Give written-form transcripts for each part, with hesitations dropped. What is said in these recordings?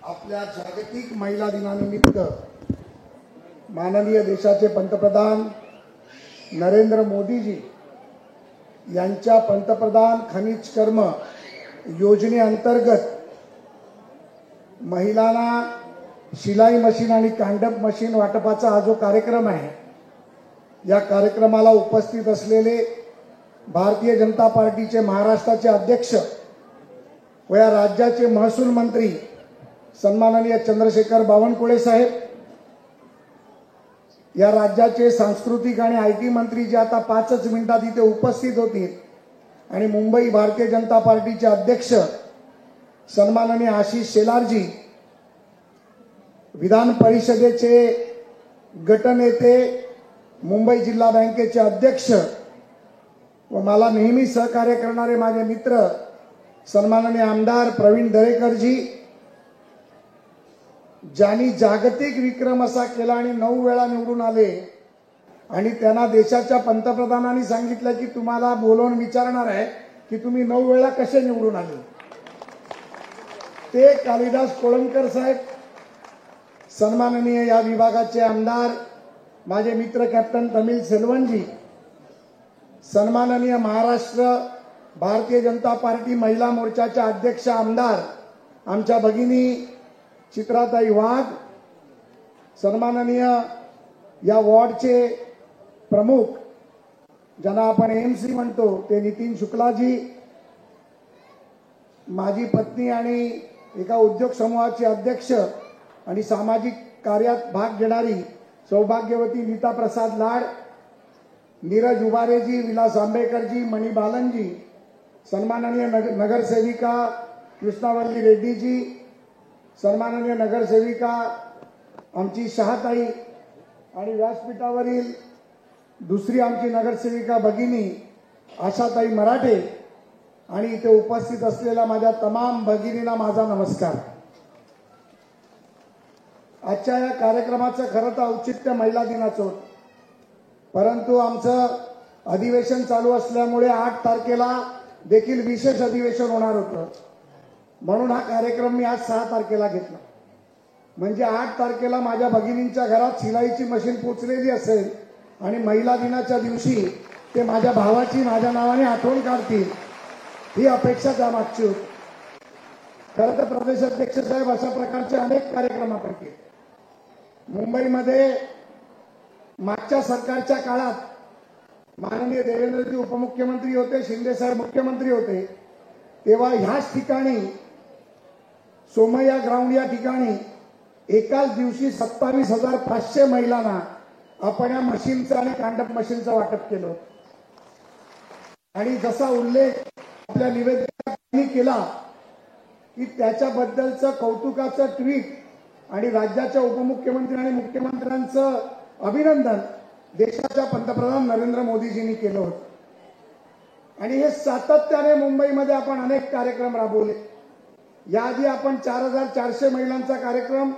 आपल्या जागतिक महिला दिनानिमित्त माननीय देशाचे पंतप्रधान नरेंद्र मोदीजी यांच्या पंतप्रधान खनिज कर्म योजनेअंतर्गत महिलांना शिलाई मशीन आणि कांडप मशीन वाटपाचा हा जो कार्यक्रम आहे, या कार्यक्रमाला उपस्थित असलेले भारतीय जनता पार्टीचे महाराष्ट्राचे अध्यक्ष व या राज्याचे महसूल मंत्री सन्माननीय चंद्रशेखर बावनकुळे साहेब, या राज्याचे सांस्कृतिक आणि आयटी मंत्री जे आता 5 मिनिटात इथे उपस्थित होतील, आणि मुंबई भारतीय जनता पार्टीचे अध्यक्ष सन्माननीय आशिष शेलारजी, विधान परिषदेचे गटनेते, मुंबई जिल्हा बँकेचे अध्यक्ष व मला नेहमी सहकार्य करणारे माझे मित्र सन्माननीय आमदार प्रवीण दरेकरजी, ज्यांनी जागतिक विक्रम असा केला आणि 9 वेळा निवडून आले, आणि त्यांना देशाच्या पंतप्रधानांनी सांगितलं की तुम्हाला बोलवून विचारणार आहे की तुम्ही 9 वेळा कसे निवडून आले। ते कालिदास कोळंबकर साहेब, सन्माननीय या विभागाचे आमदार माझे मित्र कॅप्टन तमिल सेल्वनजी, सन्माननीय महाराष्ट्र भारतीय जनता पार्टी महिला मोर्चाच्या अध्यक्ष आमदार आमच्या भगिनी चित्राताई वाघ, सन्माननीय या वॉर्डचे प्रमुख ज्यांना आपण एमसी म्हणतो ते नितीन शुक्लाजी, माझी पत्नी आणि एका उद्योग समूहाचे अध्यक्ष आणि सामाजिक कार्यात भाग घेणारी सौभाग्यवती नीता प्रसाद लाड, नीरज उबारेजी, विलास आंबेकरजी, मणी बालनजी, सन्माननीय नगरसेविका कृष्णावल्ली रेड्डीजी, सन्माननीय नगरसेविका आमची शहाताई, आणि व्यासपीठावरील दुसरी आमची नगरसेविका भगिनी आशाताई मराठे, आणि इथे उपस्थित असलेल्या माझ्या तमाम भगिनींना माझा नमस्कार। आजच्या या कार्यक्रमाचं खरं तर औचित्य महिला दिनाचं होतं, परंतु आमचं अधिवेशन चालू असल्यामुळे 8 तारखेला देखील विशेष अधिवेशन होणार होतं, म्हणून हा कार्यक्रम मी आज 6 तारखेला घेतला। म्हणजे 8 तारखेला माझ्या भगिनींच्या घरात शिलाईची मशीन पोचलेली असेल आणि महिला दिनाच्या दिवशी ते माझ्या भावाची माझ्या नावाने आठवण काढतील, ही अपेक्षा त्यामागची होती। खरं तर प्रदेश अध्यक्ष साहेब, अशा प्रकारचे अनेक कार्यक्रम आपण केले मुंबईमध्ये। मागच्या सरकारच्या काळात माननीय देवेंद्रजी उपमुख्यमंत्री होते, शिंदे साहेब मुख्यमंत्री होते, तेव्हा ह्याच ठिकाणी सोमय्या ग्राउंड या ठिकाणी एकाच दिवशी 27,500 महिलांना आपण या मशीनचं आणि कांडप मशीनचं वाटप केलं। आणि जसा उल्लेख आपल्या निवेदनात केला की त्याच्याबद्दलचं कौतुकाचं ट्विट आणि राज्याच्या उपमुख्यमंत्री आणि मुख्यमंत्र्यांचं अभिनंदन देशाच्या पंतप्रधान नरेंद्र मोदीजींनी केलं होतं। आणि हे सातत्याने मुंबईमध्ये आपण अनेक कार्यक्रम राबवले। याआधी आपण 4,400 महिलांचा कार्यक्रम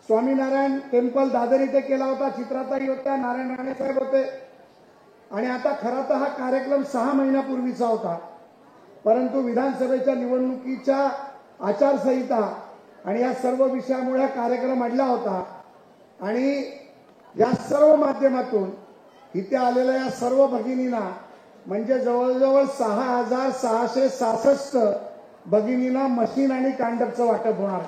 स्वामीनारायण टेम्पल दादर इथे केला होता, चित्राताई होत्या, नारायण राणे साहेब होते, आणि आता खरा तर हा कार्यक्रम 6 महिन्यापूर्वीचा होता, परंतु विधानसभेच्या निवडणुकीच्या आचारसंहिता आणि या सर्व विषयामुळे हा कार्यक्रम अडला होता। आणि या सर्व माध्यमातून इथे आलेल्या या सर्व भगिनींना म्हणजे जवळजवळ 6,666 भगिनींना मशीन आणि कांडपचं वाटप होणार।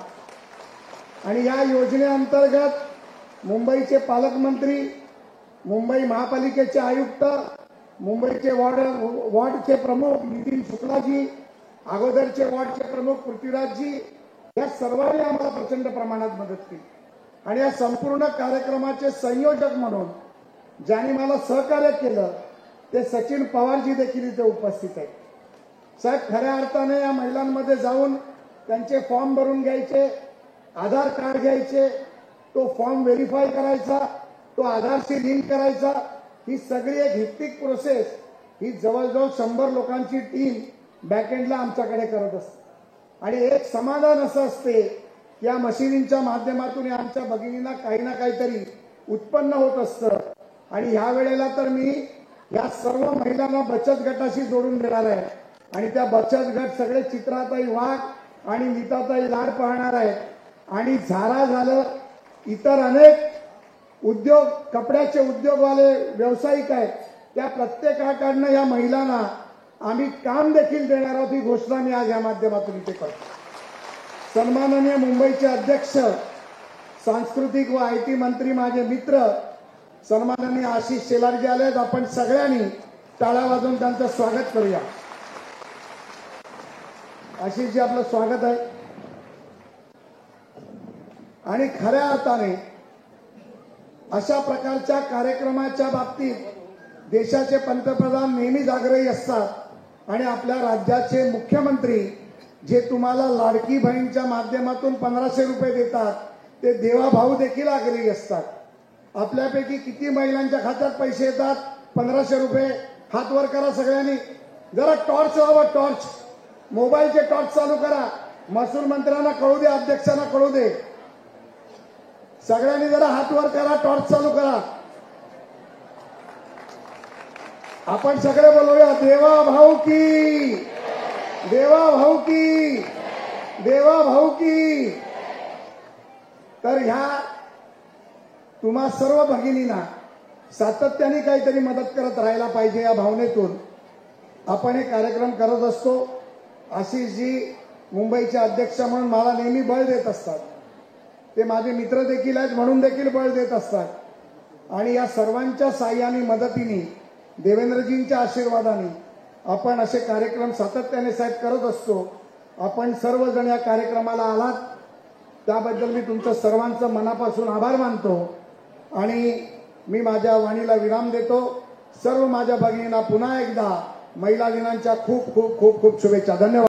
आणि या योजनेअंतर्गत मुंबईचे पालकमंत्री, मुंबई महापालिकेचे आयुक्त, मुंबईचे वॉर्डचे प्रमुख नितीन शुक्लाजी, अगोदरचे वॉर्डचे प्रमुख पृथ्वीराजजी, या सर्वांनी आम्हाला प्रचंड प्रमाणात मदत केली। आणि या संपूर्ण कार्यक्रमाचे संयोजक म्हणून ज्यांनी मला सहकार्य केलं ते सचिन पवारजी देखील इथे उपस्थित आहेत। साहेब, खऱ्या अर्थाने या महिलांमध्ये जाऊन त्यांचे फॉर्म भरून घ्यायचे, आधार कार्ड घ्यायचे, तो फॉर्म व्हेरीफाय करायचा, तो आधारशी लिंक करायचा, ही सगळी एक हेक्टिक प्रोसेस ही जवळजवळ 100 लोकांची टीम बॅकएंडला आमच्याकडे करत असते। आणि एक समाधान असं असते की या मशिनींच्या माध्यमातून आमच्या भगिनींना काही ना काहीतरी उत्पन्न होत असतं। आणि ह्या वेळेला तर मी या सर्व महिलांना बचत गटाशी जोडून देणार आहे, आणि त्या बचत गट सगळे चित्राताई वाघ आणि नीताताई लाड पाहणार आहेत। आणि झारा झालं, इतर अनेक उद्योग, कपड्याचे उद्योगवाले व्यावसायिक आहेत, त्या प्रत्येकाकडनं या महिलांना आम्ही काम देखील देणार आहोत, ही घोषणा मी आज या माध्यमातून इथे करतो. सन्माननीय मुंबईचे अध्यक्ष, सांस्कृतिक व आयटी मंत्री, माझे मित्र सन्माननीय आशिष शेलारजी आलेत. आपण सगळ्यांनी टाळ्या वाजवून त्यांचं स्वागत करूया. आशिषजी, आपलं स्वागत आहे. आणि खऱ्या अर्थाने अशा प्रकारच्या कार्यक्रमाच्या बाबतीत देशाचे पंतप्रधान नेहमीच आग्रही असतात आणि आपल्या राज्याचे मुख्यमंत्री जे तुम्हाला लाडकी बहीणच्या माध्यमातून 1500 रुपये देतात ते देवाभाऊ देखील आग्रही असतात. आपल्यापैकी किती महिलांच्या खात्यात पैसे येतात 1500 रुपये? हात वर करा सगळ्यांनी. जरा टॉर्च लावा, टॉर्च, मोबाईलचे टॉर्च चालू करा. महसूल मंत्र्यांना कळू दे, अध्यक्षांना कळू दे. सगळ्यांनी जरा हात वर करा, टॉर्च चालू करा. आपण सगळे बोलूया, देवा भाऊ की, देवा भाऊ की, देवा भाऊ की. तर ह्या तुम्हा सर्व भगिनींना सातत्याने काहीतरी मदत करत राहायला पाहिजे, या भावनेतून आपण हे कार्यक्रम करत असतो. आशिषजी मुंबईचे अध्यक्ष म्हणून मला नेहमी बळ देत असतात. ते माझे मित्र देखील आहेत म्हणून देखील बळ देत असतात. आणि या सर्वांच्या साह्याने, मदतीने, देवेंद्रजींच्या आशीर्वादाने आपण असे कार्यक्रम सातत्याने साहेब करत असतो. आपण सर्वजण या कार्यक्रमाला आलात त्याबद्दल मी तुमचं सर्वांचं मनापासून आभार मानतो आणि मी माझ्या वाणीला विराम देतो. सर्व माझ्या भगिनींना पुन्हा एकदा महिला दिनाच्या खूप खूप खूप खूप शुभेच्छा. धन्यवाद.